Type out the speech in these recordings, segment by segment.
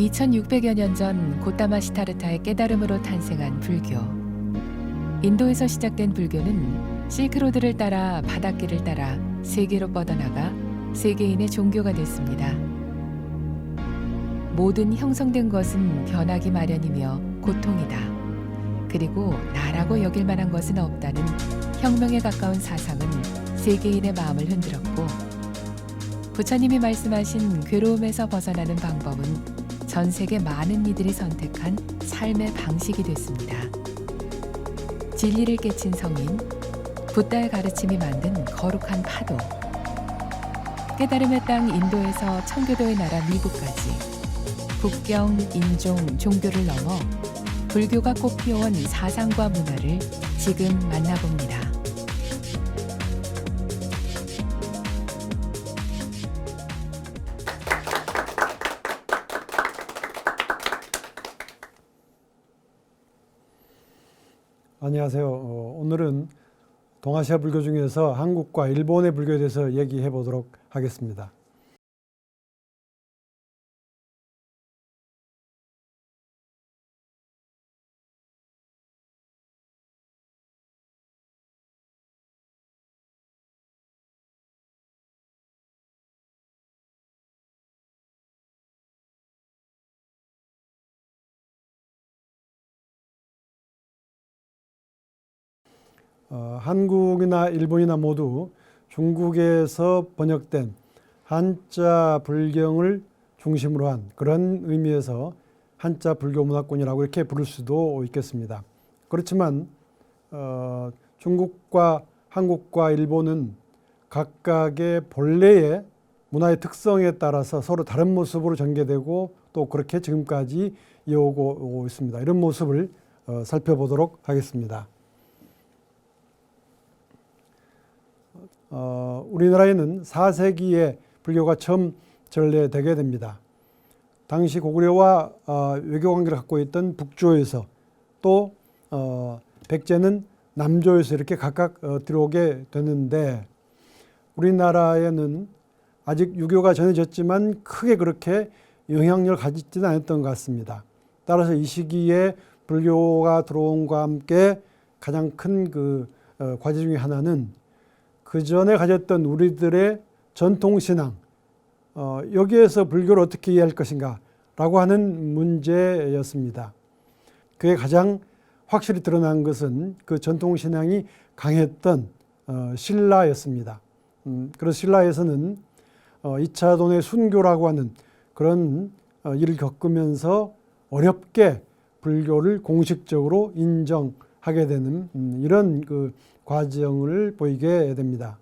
2600여 년 전 고타마 시타르타의 깨달음으로 탄생한 불교. 인도에서 시작된 불교는 실크로드를 따라 바닷길을 따라 세계로 뻗어나가 세계인의 종교가 됐습니다. 모든 형성된 것은 변하기 마련이며 고통이다. 그리고 나라고 여길 만한 것은 없다는 혁명에 가까운 사상은 세계인의 마음을 흔들었고, 부처님이 말씀하신 괴로움에서 벗어나는 방법은 전 세계 많은 이들이 선택한 삶의 방식이 됐습니다. 진리를 깨친 성인, 붓다의 가르침이 만든 거룩한 파도, 깨달음의 땅 인도에서 청교도의 나라 미국까지 국경, 인종, 종교를 넘어 불교가 꽃피워온 사상과 문화를 지금 만나봅니다. 안녕하세요. 오늘은 동아시아 불교 중에서 한국과 일본의 불교에 대해서 얘기해 보도록 하겠습니다. 한국이나 일본이나 모두 중국에서 번역된 한자 불경을 중심으로 한 그런 의미에서 한자 불교 문화권이라고 이렇게 부를 수도 있겠습니다. 그렇지만 중국과 한국과 일본은 각각의 본래의 문화의 특성에 따라서 서로 다른 모습으로 전개되고 또 그렇게 지금까지 이어오고 있습니다. 이런 모습을 살펴보도록 하겠습니다. 우리나라에는 4세기에 불교가 처음 전래되게 됩니다. 당시 고구려와 외교 관계를 갖고 있던 북조에서 또 백제는 남조에서 이렇게 각각 들어오게 되는데, 우리나라에는 아직 유교가 전해졌지만 크게 그렇게 영향력을 가지지는 않았던 것 같습니다. 따라서 이 시기에 불교가 들어온과 함께 가장 큰 그 과제 중에 하나는 그 전에 가졌던 우리들의 전통신앙, 여기에서 불교를 어떻게 이해할 것인가 라고 하는 문제였습니다. 그게 가장 확실히 드러난 것은 그 전통신앙이 강했던 신라였습니다. 그래서 신라에서는 2차 돈의 순교라고 하는 그런 일을 겪으면서 어렵게 불교를 공식적으로 인정하게 되는 이런 그 과정을 보이게 됩니다.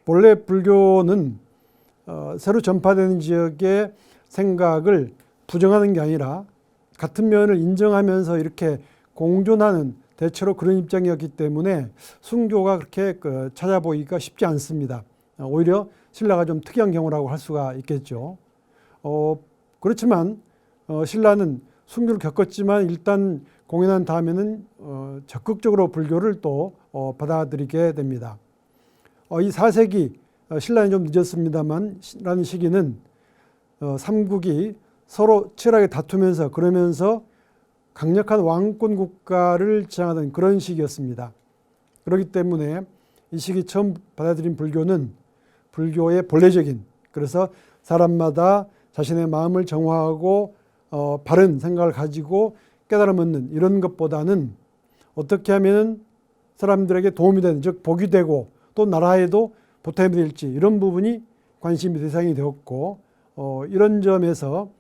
본래 불교는 새로 전파되는 지역의 생각을 부정하는 게 아니라 같은 면을 인정하면서 이렇게 공존하는 대체로 그런 입장이었기 때문에 순교가 그렇게 찾아보기가 쉽지 않습니다. 오히려 신라가 좀 특이한 경우라고 할 수가 있겠죠. 그렇지만 신라는 순교를 겪었지만 일단 공연한 다음에는 적극적으로 불교를 또 받아들이게 됩니다. 이 4세기, 신라는 좀 늦었습니다만 라는 시기는 삼국이 서로 치열하게 다투면서 그러면서 강력한 왕권 국가를 지향하던 그런 시기였습니다. 그렇기 때문에 이 시기 처음 받아들인 불교는 불교의 본래적인, 그래서 사람마다 자신의 마음을 정화하고 바른 생각을 가지고 깨달음 얻는 이런 것보다는 어떻게 하면 사람들에게 도움이 되는, 즉 복이 되고 또 나라에도 보탬이 될지 이런 부분이 관심의 대상이 되었고, 이런 점에서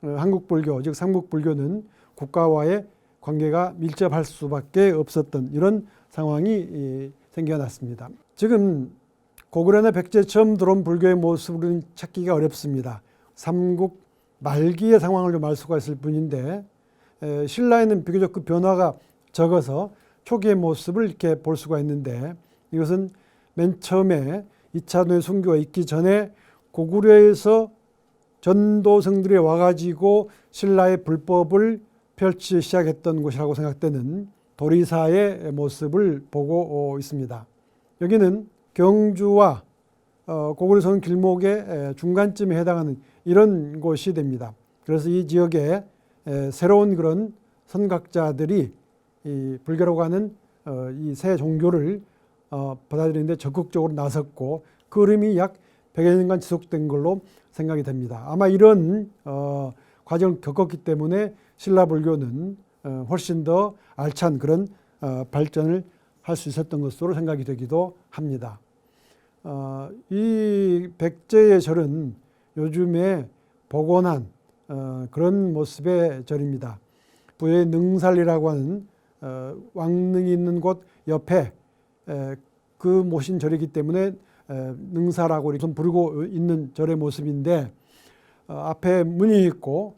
한국 불교, 즉 삼국 불교는 국가와의 관계가 밀접할 수밖에 없었던 이런 상황이 생겨났습니다. 지금 고구려나 백제 처음 들어온 불교의 모습을 찾기가 어렵습니다. 삼국 말기의 상황을 좀 알 수가 있을 뿐인데 신라에는 비교적 그 변화가 적어서 초기의 모습을 이렇게 볼 수가 있는데 이것은 맨 처음에 2차 도의 순교가 있기 전에 고구려에서 전도성들이 와가지고 신라의 불법을 펼치기 시작했던 곳이라고 생각되는 도리사의 모습을 보고 있습니다. 여기는 경주와 고구려성 길목의 중간쯤에 해당하는 이런 곳이 됩니다. 그래서 이 지역에 새로운 그런 선각자들이 이 불교라고 하는 이 새 종교를 받아들이는데 적극적으로 나섰고 그 흐름이 약 100여 년간 지속된 걸로 생각이 됩니다. 아마 이런 과정을 겪었기 때문에 신라 불교는 훨씬 더 알찬 그런 발전을 할 수 있었던 것으로 생각이 되기도 합니다. 이 백제의 절은 요즘에 복원한 그런 모습의 절입니다. 부여의 능살이라고 하는 왕릉이 있는 곳 옆에 그 모신 절이기 때문에 능사라고 이렇게 부르고 있는 절의 모습인데 앞에 문이 있고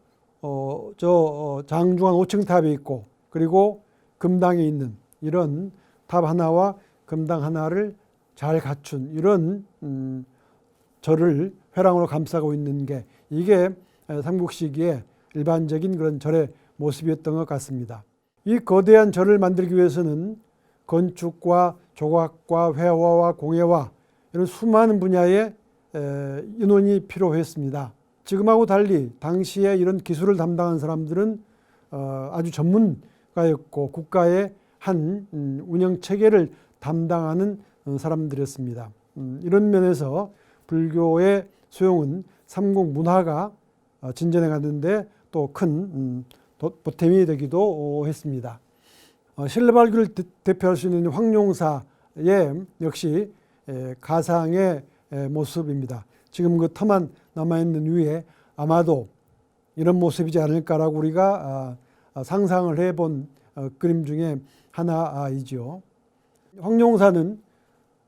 장중앙 5층 탑이 있고 그리고 금당이 있는 이런 탑 하나와 금당 하나를 잘 갖춘 이런 절을 회랑으로 감싸고 있는 게 이게 삼국 시기에 일반적인 그런 절의 모습이었던 것 같습니다. 이 거대한 절을 만들기 위해서는 건축과 조각과 회화와 공예와 이런 수많은 분야의 인원이 필요했습니다. 지금하고 달리 당시에 이런 기술을 담당한 사람들은 아주 전문가였고 국가의 한 운영 체계를 담당하는 사람들이었습니다. 이런 면에서 불교의 소용은 삼국 문화가 진전해 갔는데 또 큰 보탬이 되기도 했습니다. 신라불교를 대표할 수 있는 황룡사의 역시 가상의 모습입니다. 지금 그 터만 남아있는 위에 아마도 이런 모습이지 않을까라고 우리가 상상을 해본 그림 중에 하나이죠. 황룡사는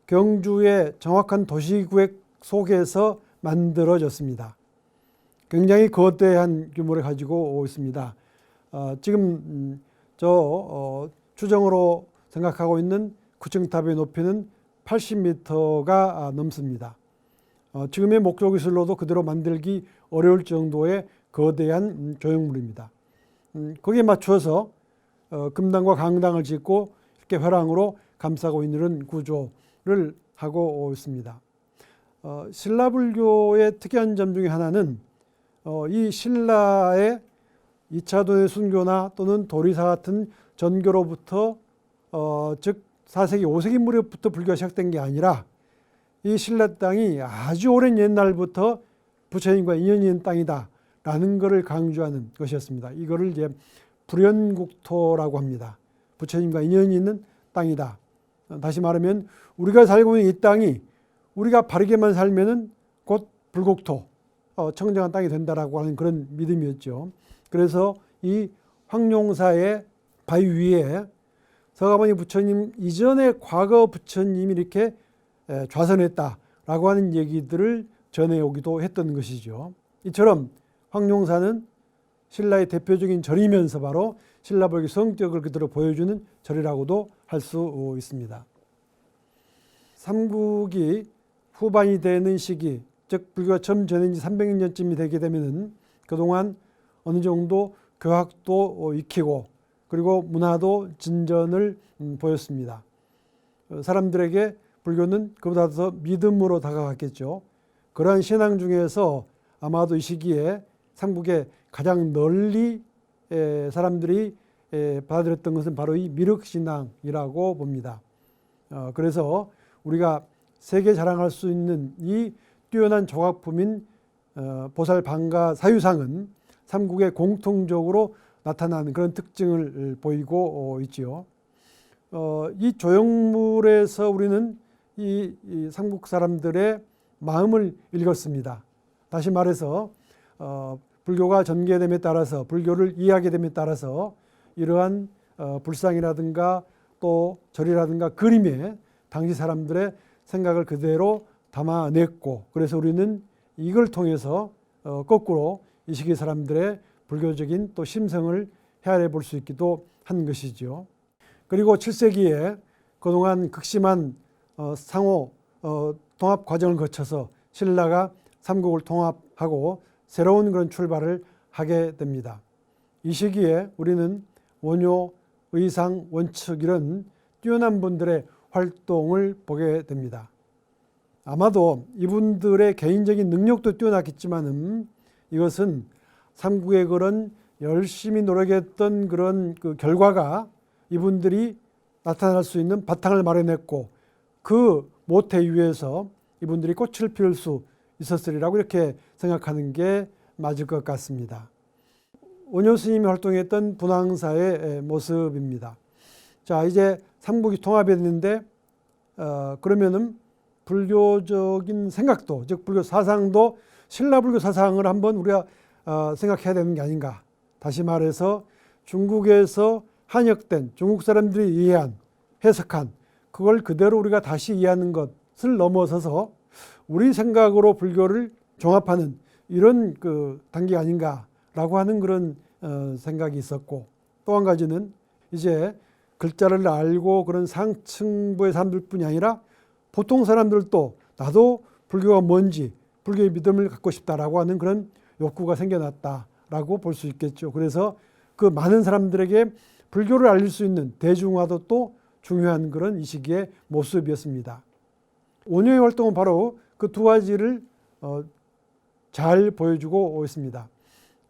경주의 정확한 도시구획 속에서 만들어졌습니다. 굉장히 거대한 규모를 가지고 있습니다. 지금 추정으로 생각하고 있는 9층 탑의 높이는 80m가 넘습니다. 지금의 목조기술로도 그대로 만들기 어려울 정도의 거대한 조형물입니다. 거기에 맞춰서 금당과 강당을 짓고 이렇게 회랑으로 감싸고 있는 구조를 하고 있습니다. 신라불교의 특이한 점 중에 하나는 이 신라의 2차 도의 순교나 또는 도리사 같은 전교로부터 즉 4세기, 5세기 무렵부터 불교가 시작된 게 아니라 이 신라 땅이 아주 오랜 옛날부터 부처님과 인연이 있는 땅이다라는 것을 강조하는 것이었습니다. 이거를 이제 불연국토라고 합니다. 부처님과 인연이 있는 땅이다. 다시 말하면 우리가 살고 있는 이 땅이 우리가 바르게만 살면은 곧 불국토, 청정한 땅이 된다라고 하는 그런 믿음이었죠. 그래서 이 황룡사의 바위 위에 서가모니 부처님 이전의 과거 부처님이 이렇게 좌선했다라고 하는 얘기들을 전해오기도 했던 것이죠. 이처럼 황룡사는 신라의 대표적인 절이면서 바로 신라불교 성격을 그대로 보여주는 절이라고도 할 수 있습니다. 삼국이 후반이 되는 시기, 즉 불교가 처음 전해진 300년쯤이 되게 되면은 그동안 어느 정도 교학도 익히고 그리고 문화도 진전을 보였습니다. 사람들에게 불교는 그보다 더 믿음으로 다가갔겠죠. 그러한 신앙 중에서 아마도 이 시기에 삼국에 가장 널리 사람들이 받아들였던 것은 바로 이 미륵신앙이라고 봅니다. 그래서 우리가 세계 자랑할 수 있는 이 뛰어난 조각품인 보살방가 사유상은 삼국에 공통적으로 나타나는 그런 특징을 보이고 있지요. 이 조형물에서 우리는 이 삼국 사람들의 마음을 읽었습니다. 다시 말해서 불교가 전개됨에 따라서 불교를 이해하게 됨에 따라서 이러한 불상이라든가 또 절이라든가 그림에 당시 사람들의 생각을 그대로 담아냈고, 그래서 우리는 이걸 통해서 거꾸로 이 시기 사람들의 불교적인 또 심성을 헤아려 볼 수 있기도 한 것이죠. 그리고 7세기에 그동안 극심한 상호 통합 과정을 거쳐서 신라가 삼국을 통합하고 새로운 그런 출발을 하게 됩니다. 이 시기에 우리는 원효, 의상, 원측 이런 뛰어난 분들의 활동을 보게 됩니다. 아마도 이분들의 개인적인 능력도 뛰어났겠지만은 이것은 삼국의 그런 열심히 노력했던 그런 그 결과가 이분들이 나타날 수 있는 바탕을 마련했고 그 모태 위에서 이분들이 꽃을 피울 수 있었으리라고 이렇게 생각하는 게 맞을 것 같습니다. 원효 스님이 활동했던 분황사의 모습입니다. 자, 이제 삼국이 통합이 됐는데 그러면은 불교적인 생각도, 즉 불교 사상도 신라 불교 사상을 한번 우리가 생각해야 되는 게 아닌가. 다시 말해서 중국에서 한역된 중국 사람들이 이해한, 해석한 그걸 그대로 우리가 다시 이해하는 것을 넘어서서 우리 생각으로 불교를 종합하는 이런 그 단계가 아닌가라고 하는 그런 생각이 있었고, 또 한 가지는 이제 글자를 알고 그런 상층부의 사람들뿐이 아니라 보통 사람들도 나도 불교가 뭔지 불교의 믿음을 갖고 싶다라고 하는 그런 욕구가 생겨났다라고 볼 수 있겠죠. 그래서 그 많은 사람들에게 불교를 알릴 수 있는 대중화도 또 중요한 그런 이 시기의 모습이었습니다. 원효의 활동은 바로 그 두 가지를 잘 보여주고 있습니다.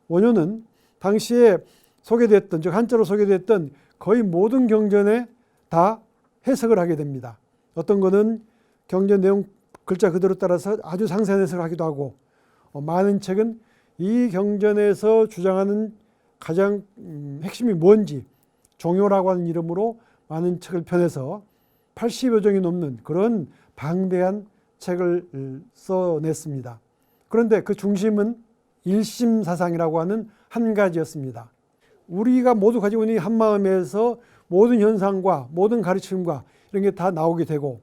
원효는 당시에 소개됐던, 즉 한자로 소개됐던 거의 모든 경전에 다 해석을 하게 됩니다. 어떤 거는 경전 내용 글자 그대로 따라서 아주 상세한 해석을 하기도 하고, 많은 책은 이 경전에서 주장하는 가장 핵심이 뭔지 종요라고 하는 이름으로 많은 책을 펴내서 80여 종이 넘는 그런 방대한 책을 써냈습니다. 그런데 그 중심은 일심사상이라고 하는 한 가지였습니다. 우리가 모두 가지고 있는 한마음에서 모든 현상과 모든 가르침과 이런 게 다 나오게 되고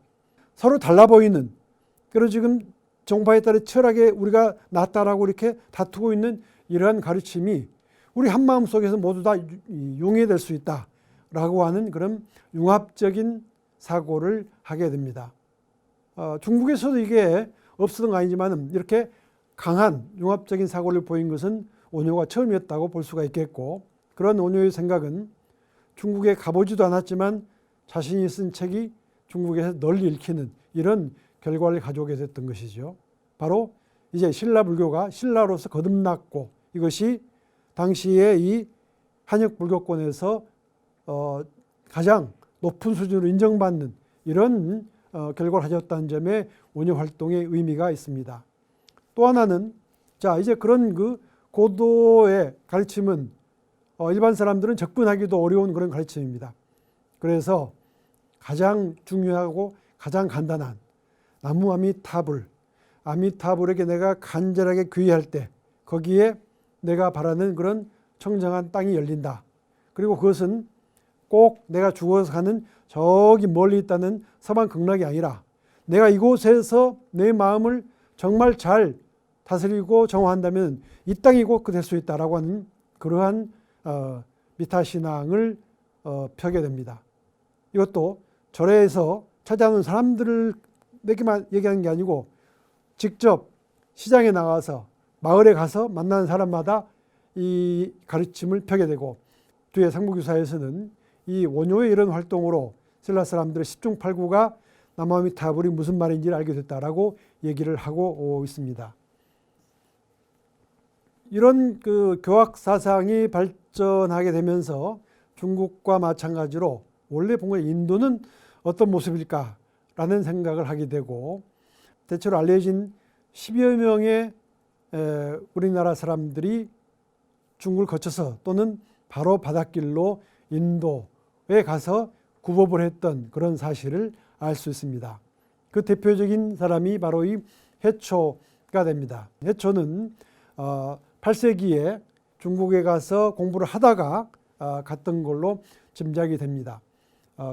서로 달라 보이는, 그리고 지금 정파에 따라 철학에 우리가 낫다라고 이렇게 다투고 있는 이러한 가르침이 우리 한마음 속에서 모두 다 용해될 수 있다라고 하는 그런 융합적인 사고를 하게 됩니다. 중국에서도 이게 없었던 거 아니지만 이렇게 강한 융합적인 사고를 보인 것은 원효가 처음이었다고 볼 수가 있겠고, 그런 원효의 생각은 중국에 가보지도 않았지만 자신이 쓴 책이 중국에서 널리 읽히는 이런 결과를 가져오게 됐던 것이죠. 바로 이제 신라 불교가 신라로서 거듭났고, 이것이 당시에 이 한역 불교권에서 가장 높은 수준으로 인정받는 이런 결과를 가졌다는 점에 원효 활동의 의미가 있습니다. 또 하나는, 자, 이제 그런 그 고도의 가르침은 일반 사람들은 접근하기도 어려운 그런 가르침입니다. 그래서 가장 중요하고 가장 간단한 나무 아미타불에게 내가 간절하게 귀의할 때 거기에 내가 바라는 그런 청정한 땅이 열린다. 그리고 그것은 꼭 내가 죽어서 가는 저기 멀리 있다는 서방 극락이 아니라 내가 이곳에서 내 마음을 정말 잘 다스리고 정화한다면 이 땅이 곧 그 될 수 있다라고 하는 그러한 미타신앙을 펴게 됩니다. 이것도 절에서 찾아오는 사람들에게만 얘기하는 게 아니고 직접 시장에 나가서 마을에 가서 만나는 사람마다 이 가르침을 펴게 되고, 뒤에 삼국유사에서는 이 원효의 이런 활동으로 신라 사람들의 10중 8구가 남아미타불이 무슨 말인지를 알게 됐다라고 얘기를 하고 있습니다. 이런 그 교학 사상이 발전하게 되면서 중국과 마찬가지로 원래 본 거에 인도는 어떤 모습일까라는 생각을 하게 되고, 대체로 알려진 10여 명의 우리나라 사람들이 중국을 거쳐서 또는 바로 바닷길로 인도에 가서 굽업을 했던 그런 사실을 알 수 있습니다. 그 대표적인 사람이 바로 이 해초가 됩니다. 해초는 8세기에 중국에 가서 공부를 하다가 갔던 걸로 짐작이 됩니다.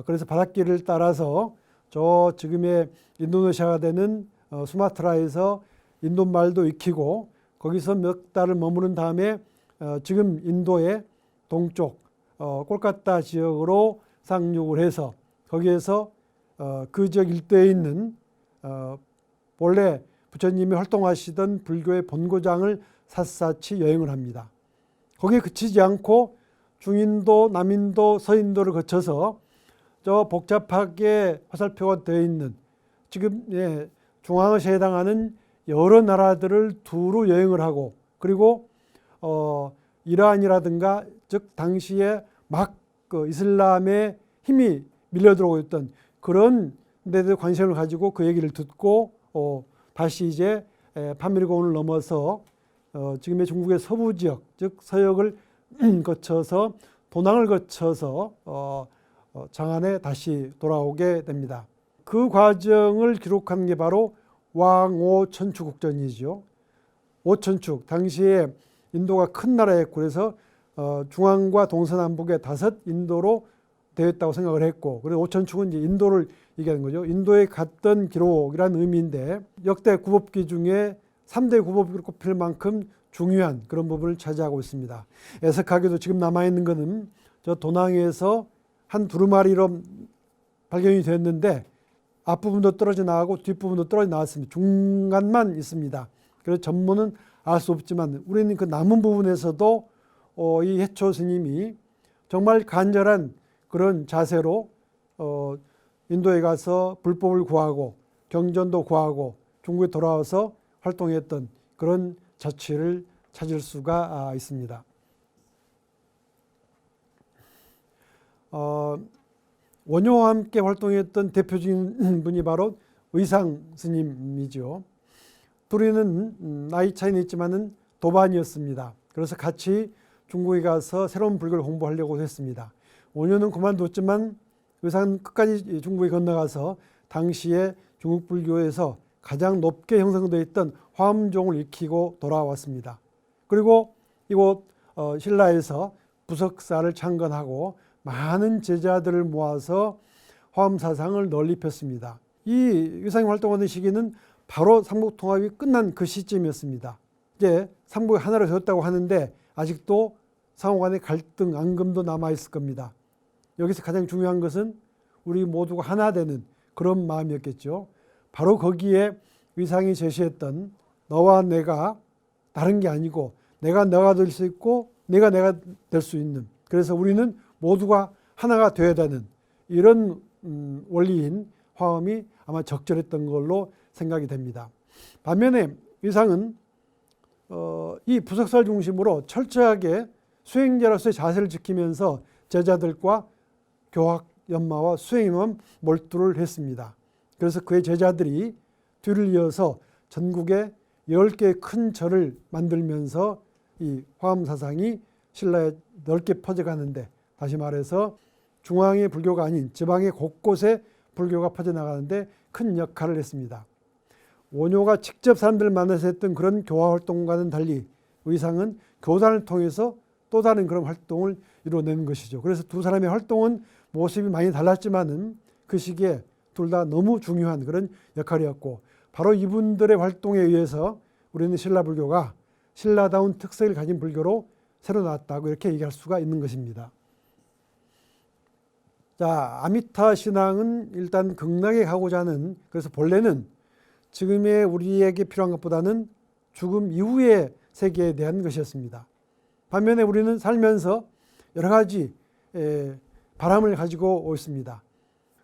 그래서 바닷길을 따라서 저 지금의 인도네시아가 되는 수마트라에서 인도 말도 익히고 거기서 몇 달을 머무른 다음에 지금 인도의 동쪽 콜카타 지역으로 상륙을 해서 거기에서 그 지역 일대에 있는 본래 부처님이 활동하시던 불교의 본고장을 샅샅이 여행을 합니다. 거기에 그치지 않고 중인도, 남인도, 서인도를 거쳐서 저 복잡하게 화살표가 되어 있는 지금 중앙아시아에 해당하는 여러 나라들을 두루 여행을 하고 그리고 이란이라든가 즉 당시에 막 그 이슬람의 힘이 밀려들어오고 있던 그런 데도 관심을 가지고 그 얘기를 듣고 다시 이제 파밀고운을 넘어서 지금의 중국의 서부 지역 즉 서역을 거쳐서 도낭을 거쳐서 장안에 다시 돌아오게 됩니다. 그 과정을 기록한 게 바로 왕오천추국전이죠. 오천축 당시에 인도가 큰 나라였고 그래서 중앙과 동서남북의 5 인도로 되었다고 생각을 했고 그래서 오천축은 이제 인도를 얘기하는 거죠. 인도에 갔던 기록이라는 의미인데 역대 구법기 중에 3대 구법기로 꼽힐 만큼 중요한 그런 부분을 차지하고 있습니다. 애석하게도 지금 남아있는 것은 저 도낭에서 한 두루마리로 발견이 됐는데 앞부분도 떨어져 나가고 뒷부분도 떨어져 나왔습니다. 중간만 있습니다. 그래서 전문은 알 수 없지만 우리는 그 남은 부분에서도 이 해초 스님이 정말 간절한 그런 자세로 인도에 가서 불법을 구하고 경전도 구하고 중국에 돌아와서 활동했던 그런 자취를 찾을 수가 있습니다. 원효와 함께 활동했던 대표적인 분이 바로 의상 스님이죠. 둘이는 나이 차이는 있지만은 도반이었습니다. 그래서 같이 중국에 가서 새로운 불교를 공부하려고 했습니다. 원효는 그만뒀지만 의상은 끝까지 중국에 건너가서 당시에 중국 불교에서 가장 높게 형성되어 있던 화엄종을 익히고 돌아왔습니다. 그리고 이곳 신라에서 부석사를 창건하고 많은 제자들을 모아서 화엄사상을 널리 폈습니다. 이 의상이 활동하는 시기는 바로 삼국통합이 끝난 그 시점이었습니다. 이제 삼국이 하나로 되었다고 하는데 아직도 상호 간의 갈등, 앙금도 남아있을 겁니다. 여기서 가장 중요한 것은 우리 모두가 하나 되는 그런 마음이었겠죠. 바로 거기에 의상이 제시했던 너와 내가 다른 게 아니고 내가 너가 될 수 있고 내가 될 수 있는 그래서 우리는 모두가 하나가 되어야 되는 이런 원리인 화엄이 아마 적절했던 걸로 생각이 됩니다. 반면에 의상은 이 부석사를 중심으로 철저하게 수행자로서의 자세를 지키면서 제자들과 교학 연마와 수행에만 몰두를 했습니다. 그래서 그의 제자들이 뒤를 이어서 전국에 10개의 큰 절을 만들면서 이 화엄사상이 신라에 넓게 퍼져가는데 다시 말해서 중앙의 불교가 아닌 지방의 곳곳에 불교가 퍼져나가는데 큰 역할을 했습니다. 원효가 직접 사람들을 만나서 했던 그런 교화 활동과는 달리 의상은 교단을 통해서 또 다른 그런 활동을 이루어내는 것이죠. 그래서 두 사람의 활동은 모습이 많이 달랐지만은 그 시기에 둘 다 너무 중요한 그런 역할이었고 바로 이분들의 활동에 의해서 우리는 신라 불교가 신라다운 특색을 가진 불교로 새로 나왔다고 이렇게 얘기할 수가 있는 것입니다. 자, 아미타 신앙은 일단 극락에 가고자 하는 그래서 본래는 지금의 우리에게 필요한 것보다는 죽음 이후의 세계에 대한 것이었습니다. 반면에 우리는 살면서 여러 가지 바람을 가지고 있습니다.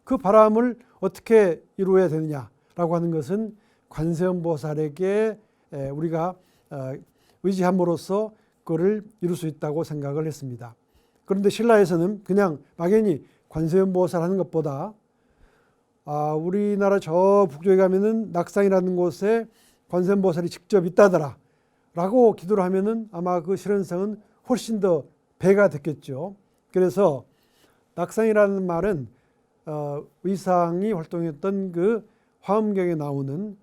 그 바람을 어떻게 이루어야 되느냐라고 하는 것은 관세음보살에게 우리가 의지함으로써 그를 이룰 수 있다고 생각을 했습니다. 그런데 신라에서는 그냥 막연히 관세음보살 하는 것보다 우리나라 저 북쪽에 가면은 낙산이라는 곳에 관세음보살이 직접 있다더라 라고 기도를 하면은 아마 그 실현성은 훨씬 더 배가 됐겠죠. 그래서 낙산이라는 말은 의상이 활동했던 그 화엄경에 나오는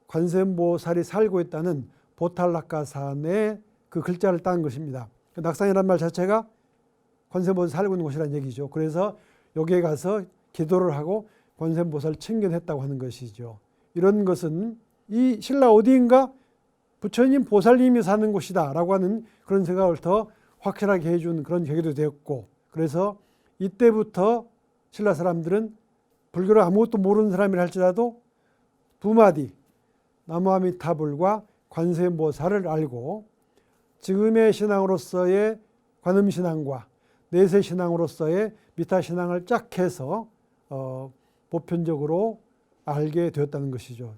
관세음보살이 살고 있다는 보탈낙가산의 그 글자를 딴 것입니다. 낙산이라는 말 자체가 관세음보살이 살고 있는 곳이라는 얘기죠. 그래서 여기에 가서 기도를 하고 관세음보살을 친견했다고 하는 것이죠. 이런 것은 이 신라 어디인가 부처님 보살님이 사는 곳이다 라고 하는 그런 생각을 더 확실하게 해준 그런 계기도 되었고, 그래서 이때부터 신라 사람들은 불교를 아무것도 모르는 사람이라 할지라도 두 마디 나무아미타불과 관세음보살을 알고 지금의 신앙으로서의 관음신앙과 내세신앙으로서의 미타신앙을 짝 해서 보편적으로 알게 되었다는 것이죠.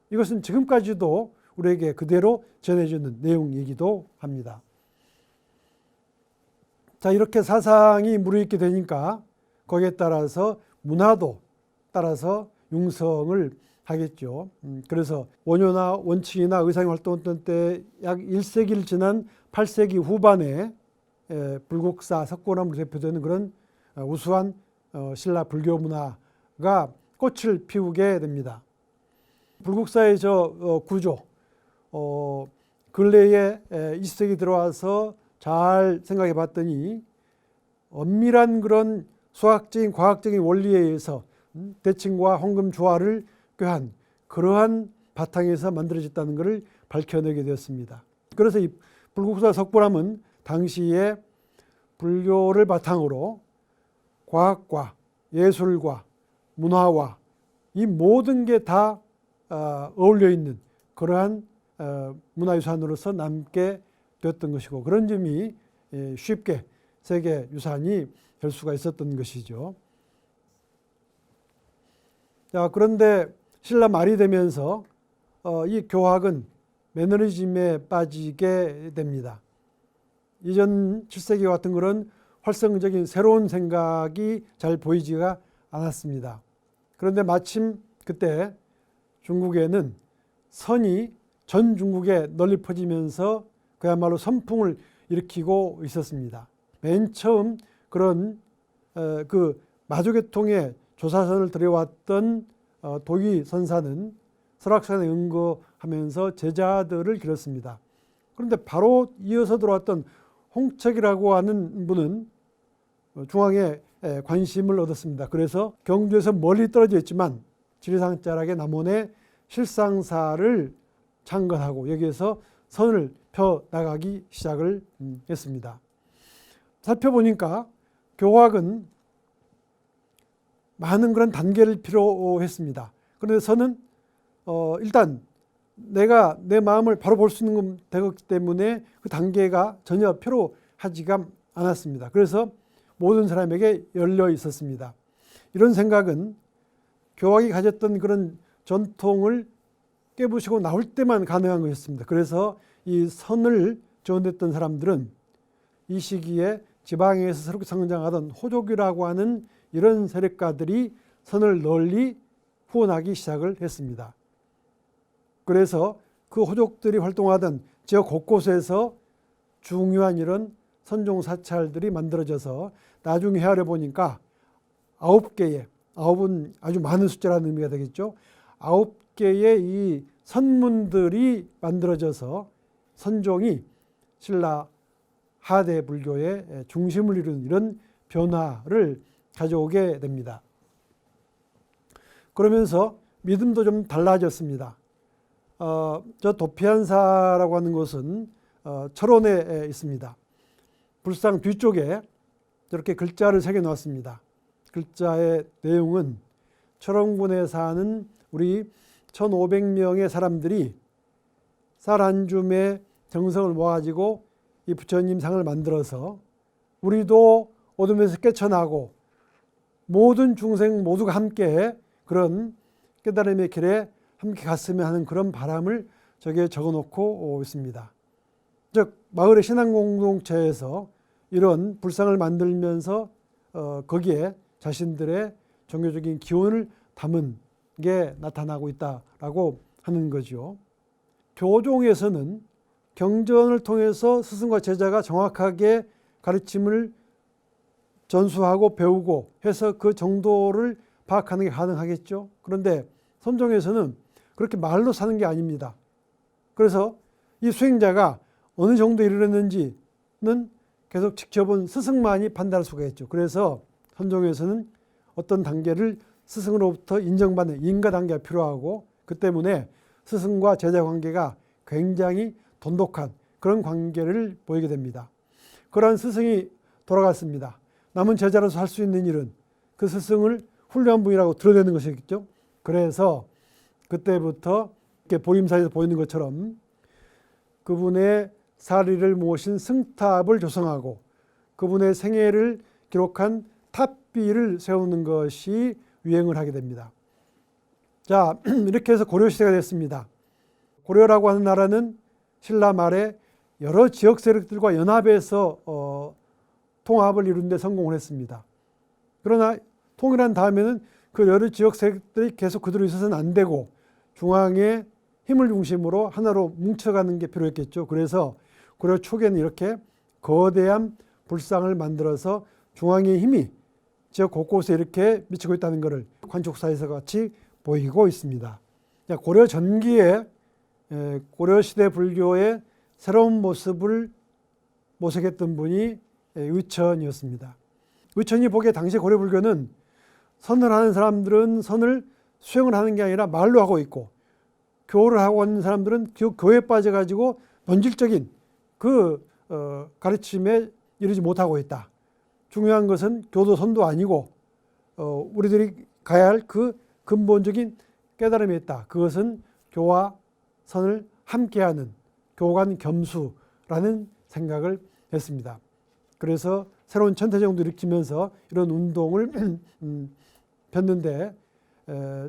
이것은 지금까지도 우리에게 그대로 전해주는 내용이기도 합니다. 자, 이렇게 사상이 무르익게 되니까 거기에 따라서 문화도 따라서 융성을 하겠죠. 그래서 원효나 원칙이나 의상이 활동했던 때 약 1세기를 지난 8세기 후반에 불국사 석고나무로 대표되는 그런 우수한 신라 불교 문화가 꽃을 피우게 됩니다. 불국사의 저 구조, 근래에 20세기 들어와서 잘 생각해 봤더니 엄밀한 그런 수학적인 과학적인 원리에 의해서 대칭과 황금 조화를 꾀한 그러한 바탕에서 만들어졌다는 것을 밝혀내게 되었습니다. 그래서 이 불국사 석고람은 당시에 불교를 바탕으로 과학과 예술과 문화와 이 모든 게 다 어울려 있는 그러한 문화유산으로서 남게 되었던 것이고, 그런 점이 쉽게 세계유산이 될 수가 있었던 것이죠. 자, 그런데 신라 말이 되면서 이 교학은 매너리즘에 빠지게 됩니다. 이전 7세기 같은 그런 활성적인 새로운 생각이 잘 보이지가 않았습니다. 그런데 마침 그때 중국에는 선이 전 중국에 널리 퍼지면서 그야말로 선풍을 일으키고 있었습니다. 맨 처음 그런 그 마조계통에 조사선을 들여왔던 도기 선사는 설악산에 응거하면서 제자들을 기렸습니다. 그런데 바로 이어서 들어왔던 홍책이라고 하는 분은 중앙에 관심을 얻었습니다. 그래서 경주에서 멀리 떨어져 있지만 지리산자락의 남원에 실상사를 창건하고 여기에서 선을 펴나가기 시작을 했습니다. 살펴보니까 교학은 많은 그런 단계를 필요했습니다. 그런데 선은 일단 내가 내 마음을 바로 볼 수 있는 되었기 때문에 그 단계가 전혀 필요하지가 않았습니다. 그래서 모든 사람에게 열려 있었습니다. 이런 생각은 교학이 가졌던 그런 전통을 깨부시고 나올 때만 가능한 것이었습니다. 그래서 이 선을 지원했던 사람들은 이 시기에 지방에서 새롭게 성장하던 호족이라고 하는 이런 세력가들이 선을 널리 후원하기 시작을 했습니다. 그래서 그 호족들이 활동하던 지역 곳곳에서 중요한 이런 선종 사찰들이 만들어져서 나중에 헤아려 보니까 9개의, 9은 아주 많은 숫자라는 의미가 되겠죠. 9개의 이 선문들이 만들어져서 선종이 신라 하대 불교의 중심을 이루는 이런 변화를 가져오게 됩니다. 그러면서 믿음도 좀 달라졌습니다. 저 도피한사라고 하는 곳은 철원에 있습니다. 불상 뒤쪽에 저렇게 글자를 새겨 놓았습니다. 글자의 내용은 철원군에 사는 우리 1,500명의 사람들이 쌀 한 줌의 정성을 모아가지고 이 부처님 상을 만들어서 우리도 어둠에서 깨쳐나고 모든 중생 모두가 함께 그런 깨달음의 길에 함께 갔으면 하는 그런 바람을 저기에 적어놓고 있습니다. 즉 마을의 신앙공동체에서 이런 불상을 만들면서 거기에 자신들의 종교적인 기원을 담은 게 나타나고 있다라고 하는 거죠. 교종에서는 경전을 통해서 스승과 제자가 정확하게 가르침을 전수하고 배우고 해서 그 정도를 파악하는 게 가능하겠죠. 그런데 선종에서는 그렇게 말로 사는 게 아닙니다. 그래서 이 수행자가 어느 정도 이르렀는지는 계속 지켜본 스승만이 판단할 수가 있죠. 그래서 선종에서는 어떤 단계를 스승으로부터 인정받는 인가 단계가 필요하고 그 때문에 스승과 제자 관계가 굉장히 돈독한 그런 관계를 보이게 됩니다. 그러한 스승이 돌아갔습니다. 남은 제자로서 할 수 있는 일은 그 스승을 훌륭한 분이라고 드러내는 것이겠죠. 그래서 그때부터 이렇게 보림사에서 보이는 것처럼 그분의 사리를 모신 승탑을 조성하고 그분의 생애를 기록한 탑비를 세우는 것이 유행을 하게 됩니다. 자, 이렇게 해서 고려시대가 됐습니다. 고려라고 하는 나라는 신라 말에 여러 지역 세력들과 연합해서 통합을 이루는 데 성공을 했습니다. 그러나 통일한 다음에는 그 여러 지역 세력들이 계속 그대로 있어서는 안 되고 중앙의 힘을 중심으로 하나로 뭉쳐가는 게 필요했겠죠. 그래서 고려 초기에는 이렇게 거대한 불상을 만들어서 중앙의 힘이 지역 곳곳에 이렇게 미치고 있다는 것을 관촉사에서 같이 보이고 있습니다. 고려 전기에 고려시대 불교의 새로운 모습을 모색했던 분이 의천이었습니다. 의천이 보기에 당시 고려 불교는 선을 하는 사람들은 선을 수행을 하는 게 아니라 말로 하고 있고 교를 하고 있는 사람들은 교에 빠져가지고 본질적인 그 가르침에 이르지 못하고 있다. 중요한 것은 교도 선도 아니고 우리들이 가야 할 그 근본적인 깨달음이 있다. 그것은 교와 선을 함께하는 교관 겸수라는 생각을 했습니다. 그래서 새로운 천태정도 일으키면서 이런 운동을 폈는데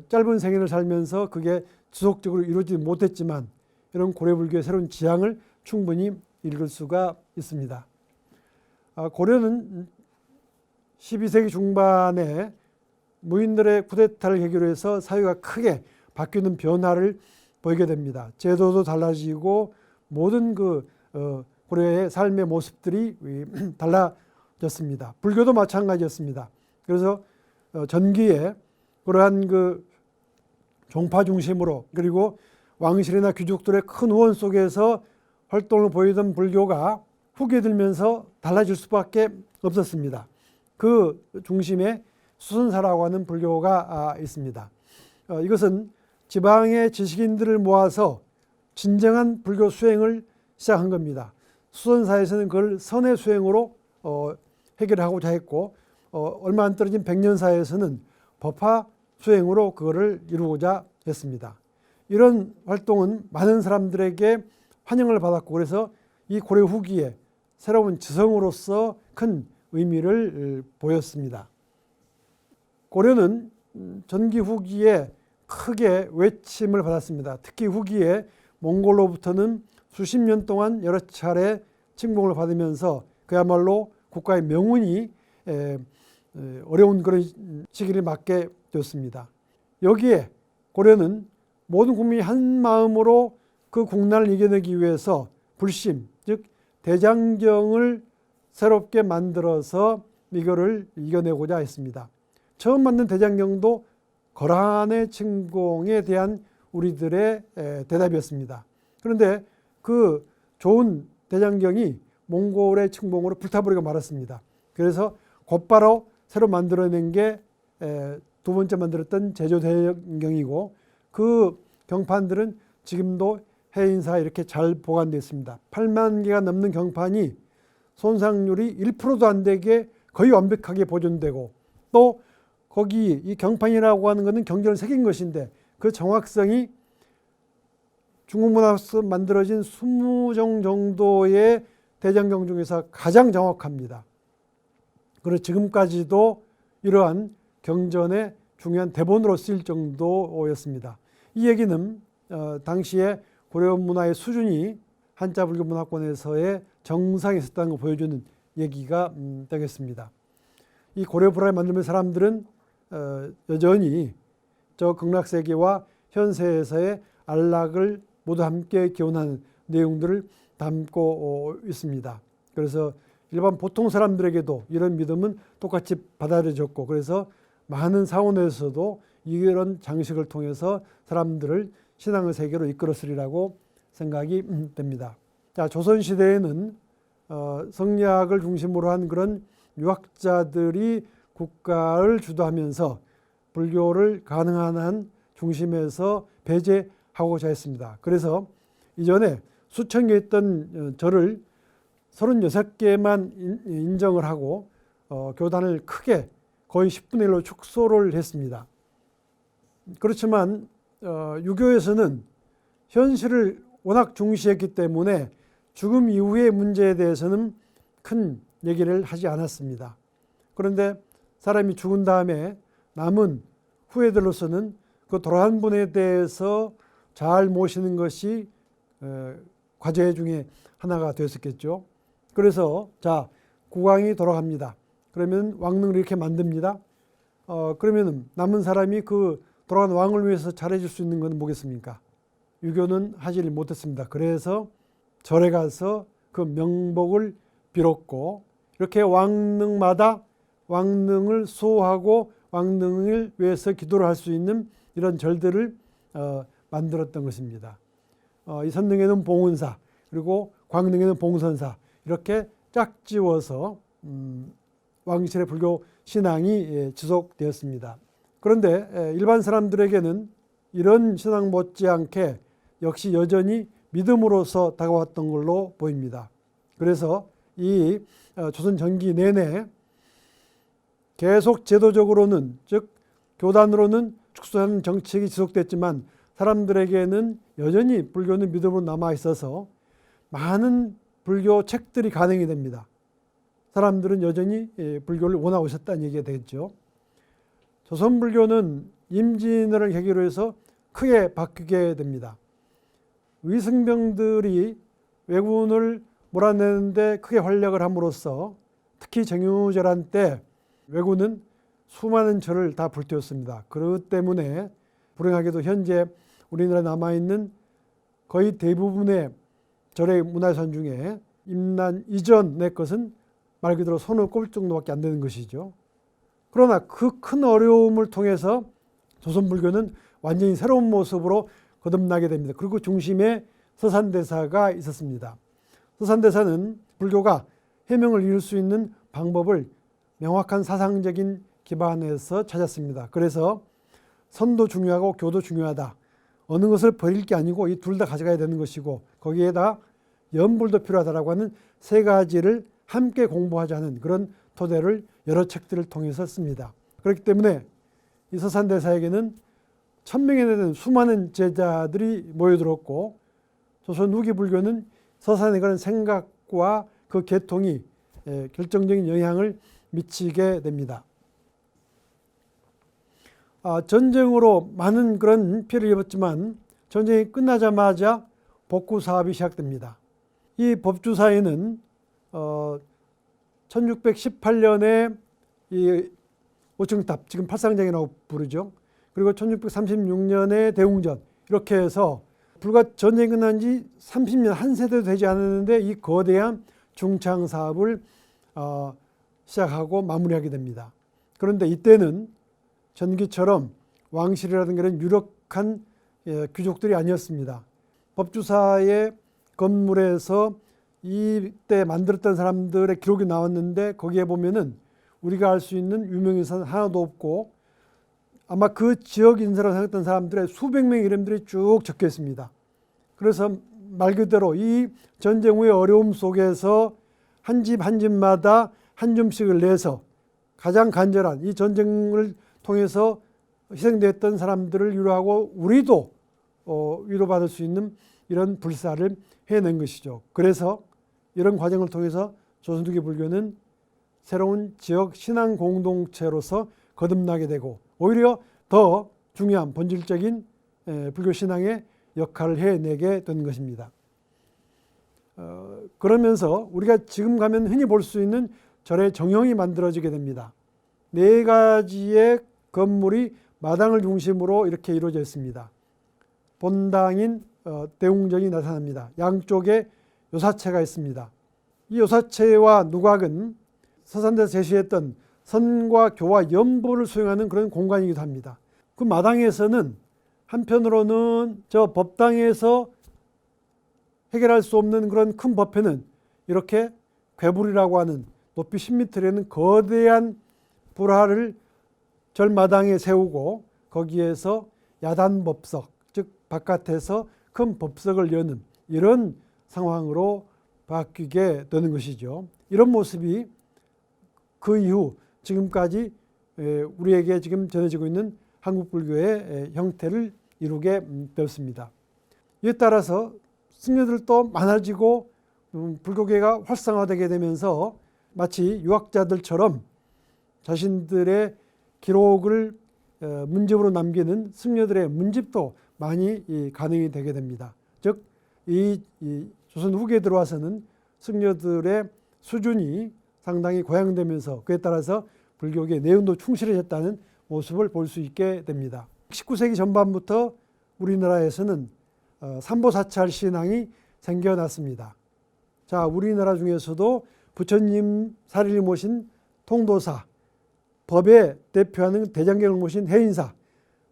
짧은 생애를 살면서 그게 지속적으로 이루어지지 못했지만 이런 고려불교의 새로운 지향을 충분히 읽을 수가 있습니다. 고려는 12세기 중반에 무인들의 쿠데타를 계기로 해서 사회가 크게 바뀌는 변화를 보이게 됩니다. 제도도 달라지고 모든 그 고려의 삶의 모습들이 달라졌습니다. 불교도 마찬가지였습니다. 그래서 전기에 그러한 그 종파 중심으로 그리고 왕실이나 귀족들의 큰 후원 속에서 활동을 보이던 불교가 후기에 들면서 달라질 수밖에 없었습니다. 그 중심에 수선사라고 하는 불교가 있습니다. 이것은 지방의 지식인들을 모아서 진정한 불교 수행을 시작한 겁니다. 수선사에서는 그걸 선의 수행으로 해결하고자 했고 얼마 안 떨어진 백년사에서는 법화 수행으로 그거를 이루고자 했습니다. 이런 활동은 많은 사람들에게 환영을 받았고 그래서 이 고려 후기에 새로운 지성으로서 큰 의미를 보였습니다. 고려는 전기 후기에 크게 외침을 받았습니다. 특히 후기에 몽골로부터는 수십 년 동안 여러 차례 침공을 받으면서 그야말로 국가의 명운이 어려운 그런 시기를 맞게 되었습니다. 여기에 고려는 모든 국민이 한 마음으로 그 국난을 이겨내기 위해서 불심, 즉 대장경을 새롭게 만들어서 이거를 이겨내고자 했습니다. 처음 만든 대장경도 거란의 침공에 대한 우리들의 대답이었습니다. 그런데 그 좋은 대장경이 몽골의 침공으로 불타버리고 말았습니다. 그래서 곧바로 새로 만들어낸 게 두 번째 만들었던 제조대장경이고 그 경판들은 지금도 해인사에 이렇게 잘 보관되어 있습니다. 8만 개가 넘는 경판이 손상률이 1%도 안 되게 거의 완벽하게 보존되고 또 거기 이 경판이라고 하는 것은 경전을 새긴 것인데 그 정확성이 중국 문화에서 만들어진 20종 정도의 대장경 중에서 가장 정확합니다. 그래서 지금까지도 이러한 경전의 중요한 대본으로 쓰일 정도였습니다. 이 얘기는 당시에 고려 문화의 수준이 한자 불교 문화권에서의 정상에 있었다는 걸 보여주는 얘기가 되겠습니다. 이 고려 불화를 만들면 사람들은 여전히 저 극락세계와 현세에서의 안락을 모두 함께 기원하는 내용들을 담고 있습니다. 그래서 일반 보통 사람들에게도 이런 믿음은 똑같이 받아들여졌고 그래서 많은 사원에서도 이런 장식을 통해서 사람들을 신앙의 세계로 이끌었으리라고 생각이 됩니다. 자, 조선시대에는 성리학을 중심으로 한 그런 유학자들이 국가를 주도하면서 불교를 가능한 한 중심에서 배제하고자 했습니다. 그래서 이전에 수천 개 있던 절을 36개만 인정을 하고 교단을 크게 거의 10분의 1로 축소를 했습니다. 그렇지만 유교에서는 현실을 워낙 중시했기 때문에 죽음 이후의 문제에 대해서는 큰 얘기를 하지 않았습니다. 그런데 사람이 죽은 다음에 남은 후예들로서는 그 돌아간 분에 대해서 잘 모시는 것이 과제 중에 하나가 되었겠죠. 그래서 자, 국왕이 돌아갑니다. 그러면 왕릉을 이렇게 만듭니다. 그러면 남은 사람이 그 돌아간 왕을 위해서 잘해줄 수 있는 건 뭐겠습니까? 유교는 하지 못했습니다. 그래서 절에 가서 그 명복을 빌었고, 이렇게 왕릉마다 왕릉을 수호하고 왕릉을 위해서 기도를 할 수 있는 이런 절들을 만들었던 것입니다. 이 선릉에는 봉은사, 그리고 광릉에는 봉선사, 이렇게 짝지워서 왕실의 불교 신앙이 지속되었습니다. 그런데 일반 사람들에게는 이런 신앙 못지않게 역시 여전히 믿음으로서 다가왔던 걸로 보입니다. 그래서 이 조선 전기 내내 계속 제도적으로는, 즉 교단으로는 축소하는 정책이 지속됐지만 사람들에게는 여전히 불교는 믿음으로 남아 있어서 많은 불교 책들이 간행이 됩니다. 사람들은 여전히 불교를 원하고 있었다는 얘기가 되겠죠. 조선 불교는 임진왜란을 계기로 해서 크게 바뀌게 됩니다. 위승병들이 왜군을 몰아내는데 크게 활약을 함으로써 특히 정유재란 때 왜군은 수많은 절을 다 불태웠습니다. 그렇기 때문에 불행하게도 현재 우리나라에 남아있는 거의 대부분의 절의 문화유산 중에 임난 이전의 것은 말 그대로 손을 꼽을 정도밖에 안 되는 것이죠. 그러나 그 큰 어려움을 통해서 조선불교는 완전히 새로운 모습으로 거듭나게 됩니다. 그리고 중심에 서산대사가 있었습니다. 서산대사는 불교가 해명을 이룰 수 있는 방법을 명확한 사상적인 기반에서 찾았습니다. 그래서 선도 중요하고 교도 중요하다. 어느 것을 버릴 게 아니고 이 둘 다 가져가야 되는 것이고, 거기에다 연불도 필요하다라고 하는 세 가지를 함께 공부하자는 그런 토대를 여러 책들을 통해서 씁니다. 그렇기 때문에 이 서산대사에게는 1000명에 되는 수많은 제자들이 모여들었고, 조선 후기 불교는 서산에 관한 생각과 그 계통이 결정적인 영향을 미치게 됩니다. 전쟁으로 많은 그런 피해를 입었지만 전쟁이 끝나자마자 복구 사업이 시작됩니다. 이 법주사에는 1618년에 이 오청탑, 지금 팔상장이라고 부르죠. 그리고 1636년에 대웅전, 이렇게 해서 불과 전쟁이 끝난 지 30년, 한 세대도 되지 않았는데 이 거대한 중창 사업을 시작하고 마무리하게 됩니다. 그런데 이때는 전기처럼 왕실이라든가 이런 유력한 귀족들이 아니었습니다. 법주사의 건물에서 이때 만들었던 사람들의 기록이 나왔는데 거기에 보면은 우리가 알 수 있는 유명인사는 하나도 없고, 아마 그 지역 인사라고 생각했던 사람들의 수백 명의 이름들이 쭉 적혀 있습니다. 그래서 말 그대로 이 전쟁 후의 어려움 속에서 한 집 한 집마다 한 줌씩을 내서 가장 간절한 이 전쟁을 통해서 희생되었던 사람들을 위로하고 우리도 위로받을 수 있는 이런 불사를 해낸 것이죠. 그래서 이런 과정을 통해서 조선투기 불교는 새로운 지역 신앙 공동체로서 거듭나게 되고, 오히려 더 중요한 본질적인 불교 신앙의 역할을 해내게 된 것입니다. 그러면서 우리가 지금 가면 흔히 볼 수 있는 절의 정형이 만들어지게 됩니다. 4가지의 건물이 마당을 중심으로 이렇게 이루어져 있습니다. 본당인 대웅전이 나타납니다. 양쪽에 요사체가 있습니다. 이 요사체와 누각은 서산대에서 제시했던 선과 교와 연보를 수행하는 그런 공간이기도 합니다. 그 마당에서는 한편으로는 저 법당에서 해결할 수 없는 그런 큰 법회는 이렇게 괴불이라고 하는 높이 10m 되는 거대한 불화를 절마당에 세우고 거기에서 야단법석, 즉 바깥에서 큰 법석을 여는 이런 상황으로 바뀌게 되는 것이죠. 이런 모습이 그 이후 지금까지 우리에게 지금 전해지고 있는 한국 불교의 형태를 이루게 되었습니다. 이에 따라서 승려들도 많아지고 불교계가 활성화되게 되면서 마치 유학자들처럼 자신들의 기록을 문집으로 남기는 승려들의 문집도 많이 가능이 되게 됩니다. 즉, 이 조선 후기에 들어와서는 승려들의 수준이 상당히 고양되면서 그에 따라서 불교계의 내용도 충실해졌다는 모습을 볼 수 있게 됩니다. 19세기 전반부터 우리나라에서는 삼보사찰 신앙이 생겨났습니다. 자, 우리나라 중에서도 부처님 사리를 모신 통도사, 법에 대표하는 대장경을 모신 해인사,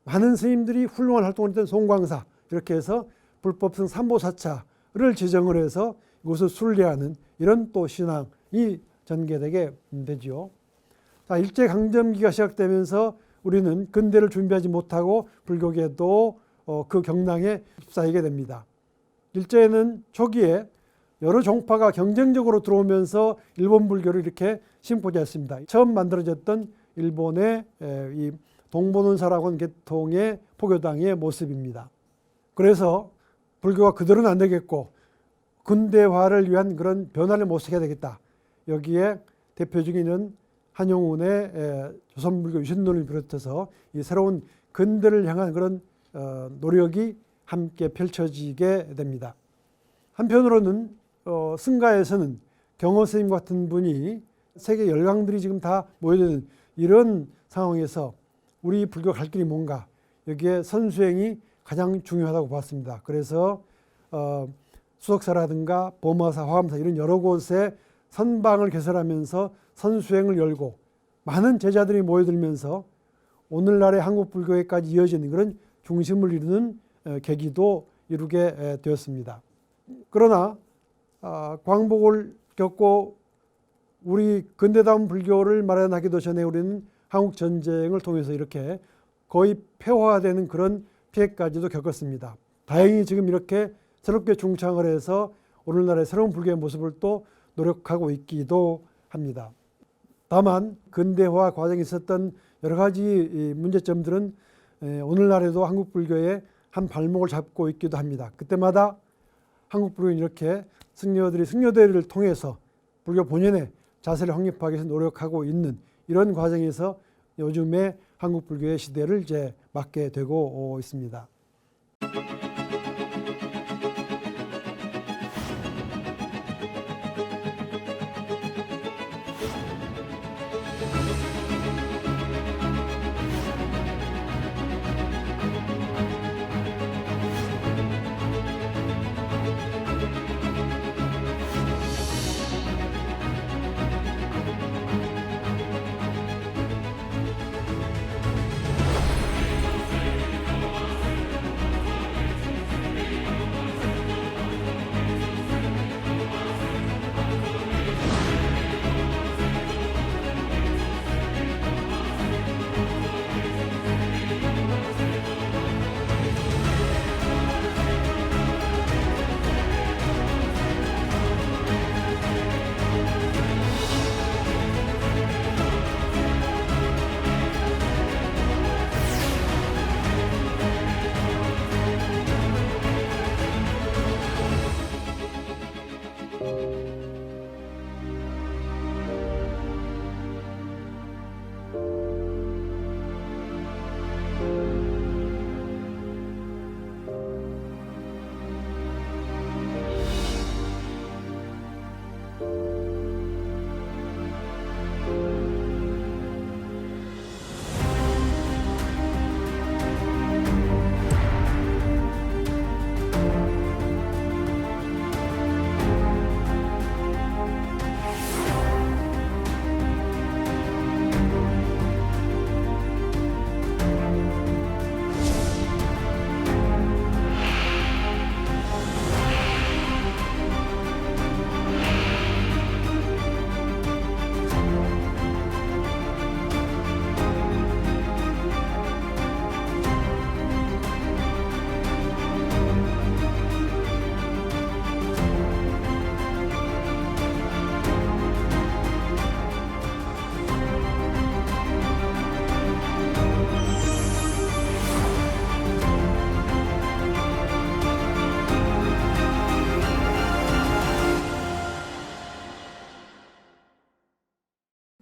많은 스님들이 훌륭한 활동을 했던 송광사, 이렇게 해서 불법성 삼보사찰을 지정을 해서 이것을 순례하는 이런 또 신앙이 전개되게 되지요. 자, 일제강점기가 시작되면서 우리는 근대를 준비하지 못하고 불교계도 그 경랑에 휩싸이게 됩니다. 일제는 초기에 여러 종파가 경쟁적으로 들어오면서 일본 불교를 이렇게 심고자 했습니다. 처음 만들어졌던 일본의 이 동본원사라고 하는 계통의 포교당의 모습입니다. 그래서 불교가 그대로는 안 되겠고 근대화를 위한 그런 변화를 모색해야 되겠다. 여기에 대표적인 한용운의 조선불교 유신론을 비롯해서 이 새로운 근대를 향한 그런 노력이 함께 펼쳐지게 됩니다. 한편으로는 승가에서는 경허 스님 같은 분이 세계 열강들이 지금 다 모여드는 이런 상황에서 우리 불교 갈 길이 뭔가, 여기에 선수행이 가장 중요하다고 봤습니다. 그래서 수덕사라든가 보마사, 화엄사 이런 여러 곳에 선방을 개설하면서 선수행을 열고 많은 제자들이 모여들면서 오늘날의 한국 불교에까지 이어지는 그런 중심을 이루는 계기도 이루게 되었습니다. 그러나 광복을 겪고 우리 근대다운 불교를 마련하기도 전에 우리는 한국 전쟁을 통해서 이렇게 거의 폐화되는 그런 피해까지도 겪었습니다. 다행히 지금 이렇게 새롭게 중창을 해서 오늘날의 새로운 불교의 모습을 또 노력하고 있기도 합니다. 다만 근대화 과정에 있었던 여러 가지 문제점들은 오늘날에도 한국 불교의 한 발목을 잡고 있기도 합니다. 그때마다 한국 불교는 이렇게 승려들이 승려대회를 통해서 불교 본연의 자세를 확립하기 위해서 노력하고 있는 이런 과정에서 요즘의 한국 불교의 시대를 이제 맞게 되고 있습니다.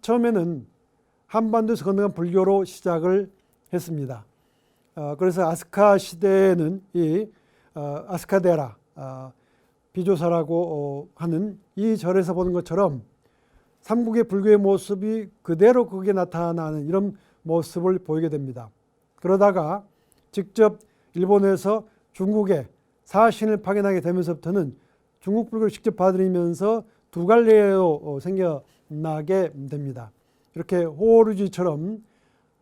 처음에는 한반도에서 건너간 불교로 시작을 했습니다. 그래서 아스카 시대에는 이 아스카데라 비조사라고 하는 이 절에서 보는 것처럼 삼국의 불교의 모습이 그대로 거기에 나타나는 이런 모습을 보이게 됩니다. 그러다가 직접 일본에서 중국에 사신을 파견하게 되면서부터는 중국 불교를 직접 받아들이면서 두 갈래로 생겨나게 됩니다. 이렇게 호루지처럼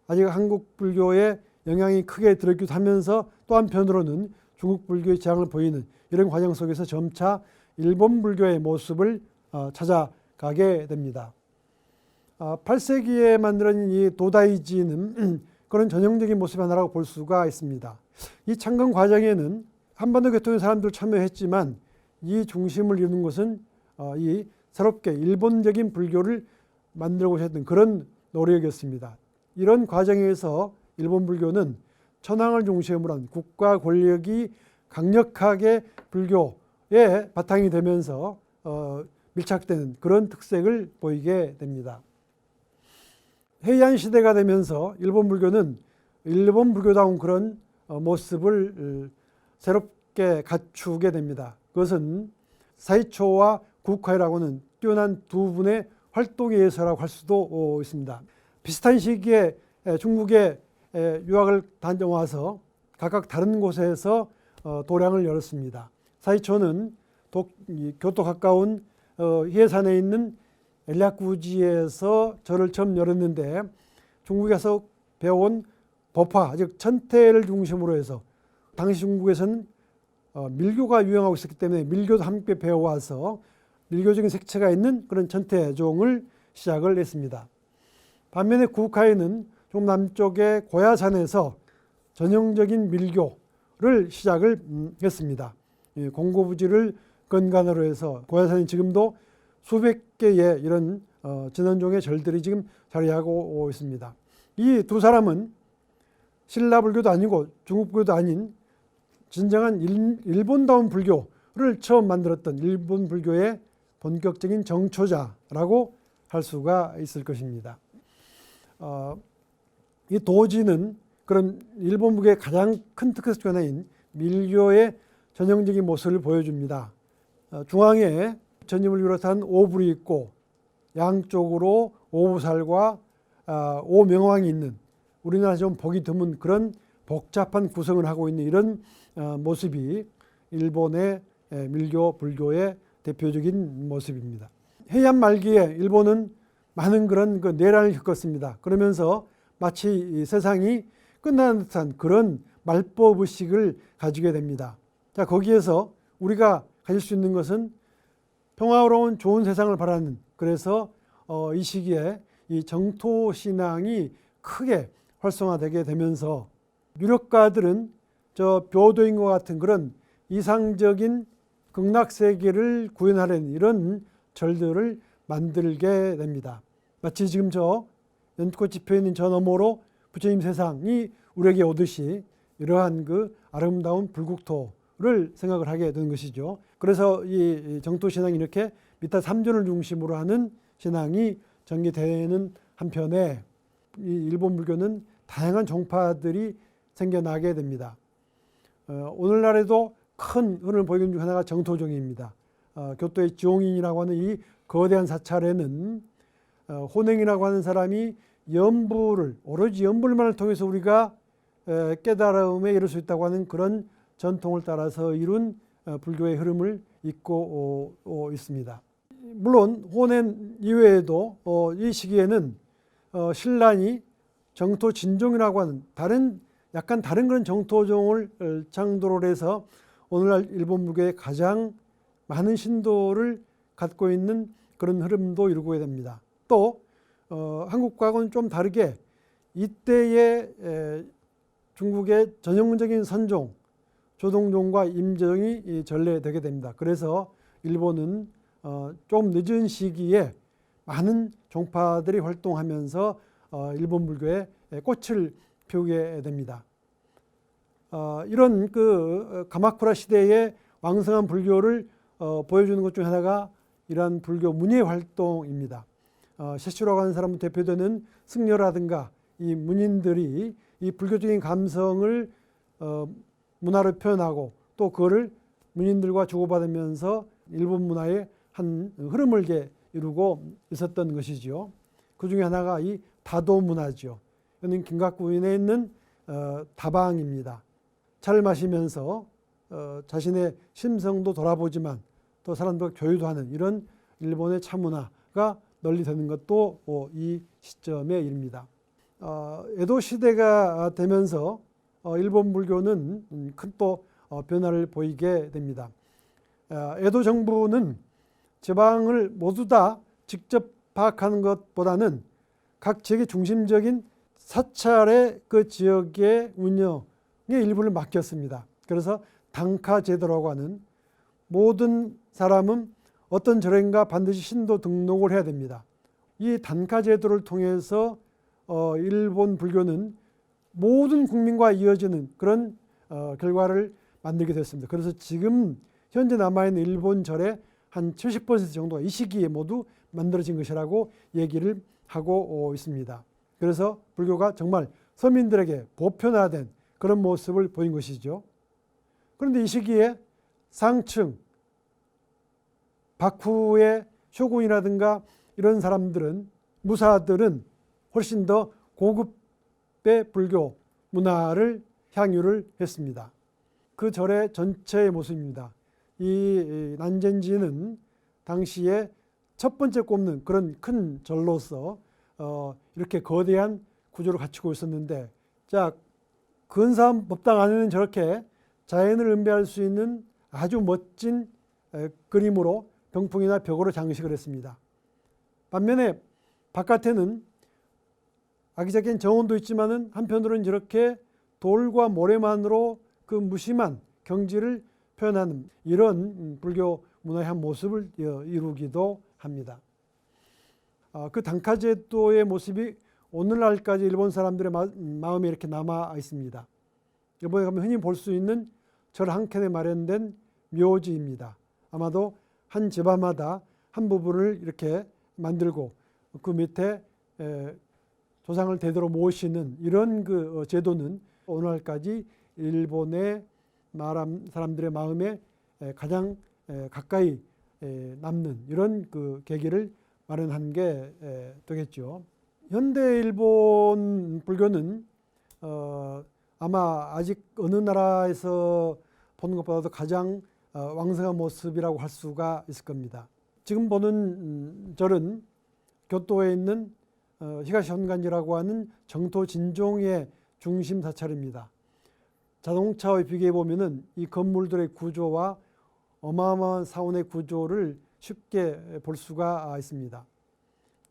아직 한국 불교에 영향이 크게 들었기도 하면서 또 한편으로는 중국 불교의 재앙을 보이는 이런 과정 속에서 점차 일본 불교의 모습을 찾아가게 됩니다. 8세기에 만들어진 이 도다이지는 그런 전형적인 모습 하나라고 볼 수가 있습니다. 이 창건 과정에는 한반도 교통의 사람들 참여했지만 이 중심을 이루는 것은 이 새롭게 일본적인 불교를 만들고자 했던 그런 노력이었습니다. 이런 과정에서 일본 불교는 천황을 중심으로 한 국가 권력이 강력하게 불교에 바탕이 되면서 밀착되는 그런 특색을 보이게 됩니다. 헤이안 시대가 되면서 일본 불교는 일본 불교다운 그런 모습을 새롭게 갖추게 됩니다. 그것은 사이초와 구카이라고 하는 뛰어난 두 분의 활동에 의해서라고 할 수도 있습니다. 비슷한 시기에 중국에 유학을 다녀와서 각각 다른 곳에서 도량을 열었습니다. 사이초는 교토 가까운 히에산에 있는 엘리아쿠지에서 절을 처음 열었는데 중국에서 배워온 법화, 즉 천태를 중심으로 해서 당시 중국에서는 밀교가 유행하고 있었기 때문에 밀교도 함께 배워와서 밀교적인 색채가 있는 그런 천태종을 시작을 했습니다. 반면에 구카이는 좀 남쪽의 고야산에서 전형적인 밀교를 시작을 했습니다. 공고부지를 근간으로 해서 고야산이 지금도 수백 개의 이런 진원종의 절들이 지금 자리하고 있습니다. 이 두 사람은 신라 불교도 아니고 중국 불교도 아닌 진정한 일본다운 불교를 처음 만들었던 일본 불교의 본격적인 정초자라고 할 수가 있을 것입니다. 이 도지는 그런 일본 불교의 가장 큰 특색 중 하나인 밀교의 전형적인 모습을 보여줍니다. 중앙에 전임을 비롯한 오불이 있고 양쪽으로 오부살과 오명왕이 있는 우리나라 좀 보기 드문 그런 복잡한 구성을 하고 있는 이런 모습이 일본의 밀교 불교의 대표적인 모습입니다. 해안 말기에 일본은 많은 그런 내란을 겪었습니다. 그러면서 마치 이 세상이 끝나는 듯한 그런 말법의식을 가지게 됩니다. 자, 거기에서 우리가 가질 수 있는 것은 평화로운 좋은 세상을 바라는, 그래서 이 시기에 이 정토 신앙이 크게 활성화되게 되면서 유력가들은 저 묘도인 것 같은 그런 이상적인 극락세계를 구현하려는 이런 절들을 만들게 됩니다. 마치 지금 저 연꽃이 펴있는 저 너머로 부처님 세상이 우리에게 오듯이 이러한 그 아름다운 불국토를 생각을 하게 되는 것이죠. 그래서 이 정토신앙이 이렇게 미타 3존을 중심으로 하는 신앙이 전개되는 한편에 이 일본 불교는 다양한 종파들이 생겨나게 됩니다. 오늘날에도 큰 흐름을 보이는 중 하나가 정토종입니다. 교토의 지용인이라고 하는 이 거대한 사찰에는 혼행이라고 하는 사람이 연부를, 오로지 연불만을 통해서 우리가 깨달음에 이를 수 있다고 하는 그런 전통을 따라서 이룬 불교의 흐름을 잇고 있습니다. 물론 혼행 이외에도 이 시기에는 신라니 정토 진종이라고 하는 약간 다른 그런 정토종을 창도로 해서 오늘날 일본 불교의 가장 많은 신도를 갖고 있는 그런 흐름도 이루게 됩니다. 또 한국과는 좀 다르게 이때의 중국의 전형적인 선종 조동종과 임종이 전래되게 됩니다. 그래서 일본은 좀 늦은 시기에 많은 종파들이 활동하면서 일본 불교에 꽃을 피우게 됩니다. 이런 그 가마쿠라 시대의 왕성한 불교를 보여주는 것 중 하나가 이러한 불교 문예 활동입니다. 셰슈라고 하는 사람으로 대표되는 승려라든가 이 문인들이 이 불교적인 감성을 문화로 표현하고 또 그거를 문인들과 주고받으면서 일본 문화의 한 흐름을 이루고 있었던 것이죠. 그 중에 하나가 이 다도 문화죠. 이는 김각구인에 있는 다방입니다. 차를 마시면서 자신의 심성도 돌아보지만 또 사람들과 교류도 하는 이런 일본의 차 문화가 널리 되는 것도 이 시점의 일입니다. 에도 시대가 되면서 일본 불교는 큰 또 변화를 보이게 됩니다. 에도 정부는 지방을 모두 다 직접 파악하는 것보다는 각 지역의 중심적인 사찰의 그 지역의 운영의 일부를 맡겼습니다. 그래서 단카 제도라고 하는 모든 사람은 어떤 절에인가 반드시 신도 등록을 해야 됩니다. 이 단카 제도를 통해서 일본 불교는 모든 국민과 이어지는 그런 결과를 만들게 됐습니다. 그래서 지금 현재 남아있는 일본 절의 한 70% 정도가 이 시기에 모두 만들어진 것이라고 얘기를 하고 있습니다. 그래서 불교가 정말 서민들에게 보편화된 그런 모습을 보인 것이죠. 그런데 이 시기에 상층, 박후의 쇼군이라든가 이런 사람들은, 무사들은 훨씬 더 고급의 불교 문화를 향유를 했습니다. 그 절의 전체의 모습입니다. 이 난젠지는 당시에 첫 번째 꼽는 그런 큰 절로서 이렇게 거대한 구조를 갖추고 있었는데, 자, 근사한 법당 안에는 저렇게 자연을 음배할 수 있는 아주 멋진 그림으로 병풍이나 벽으로 장식을 했습니다. 반면에 바깥에는 아기자기한 정원도 있지만은 한편으로는 저렇게 돌과 모래만으로 그 무심한 경지를 표현하는 이런 불교 문화의 한 모습을 이루기도 합니다. 그 단카제도의 모습이 오늘날까지 일본 사람들의 마음에 이렇게 남아 있습니다. 일본에 가면 흔히 볼 수 있는 절 한 켠에 마련된 묘지입니다. 아마도 한 집안마다 한 부분을 이렇게 만들고 그 밑에 조상을 대대로 모시는 이런 그 제도는 오늘날까지 일본의 사람들의 마음에 가장 가까이 남는 이런 그 계기를 마련한 게 되겠죠. 현대 일본 불교는 아마 아직 어느 나라에서 보는 것보다도 가장 왕성한 모습이라고 할 수가 있을 겁니다. 지금 보는 절은 교토에 있는 히가시 현관지라고 하는 정토 진종의 중심 사찰입니다. 자동차와 비교해 보면은 이 건물들의 구조와 어마어마한 사원의 구조를 쉽게 볼 수가 있습니다.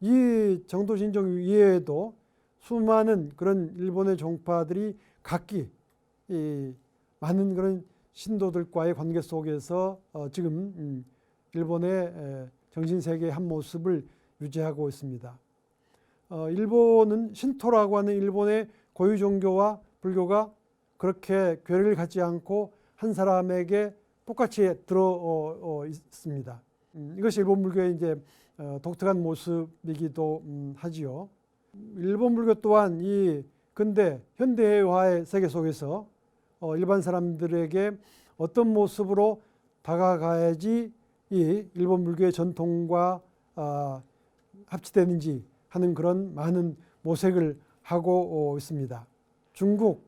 이 정토 진종 이외에도 수많은 그런 일본의 종파들이 각기 많은 그런 신도들과의 관계 속에서 지금 일본의 정신세계의 한 모습을 유지하고 있습니다. 일본은 신토라고 하는 일본의 고유 종교와 불교가 그렇게 괴리를 갖지 않고 한 사람에게 똑같이 들어 있습니다. 이것이 일본 불교의 이제 독특한 모습이기도 하지요. 일본 불교 또한 이 근대 현대화의 세계 속에서 일반 사람들에게 어떤 모습으로 다가가야지 이 일본 불교의 전통과 합치되는지 하는 그런 많은 모색을 하고 있습니다. 중국,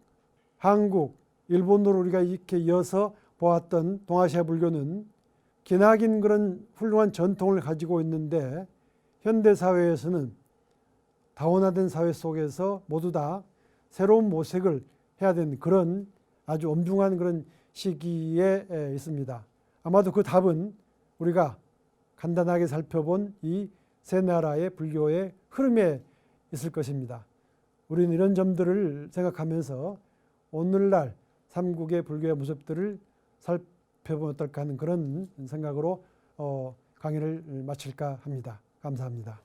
한국, 일본으로 우리가 이렇게 이어서 보았던 동아시아 불교는 기나긴 그런 훌륭한 전통을 가지고 있는데 현대 사회에서는 다원화된 사회 속에서 모두 다 새로운 모색을 해야 되는 그런 아주 엄중한 그런 시기에 있습니다. 아마도 그 답은 우리가 간단하게 살펴본 이 세 나라의 불교의 흐름에 있을 것입니다. 우리는 이런 점들을 생각하면서 오늘날 삼국의 불교의 모습들을 살펴보면 어떨까 하는 그런 생각으로 강의를 마칠까 합니다. 감사합니다.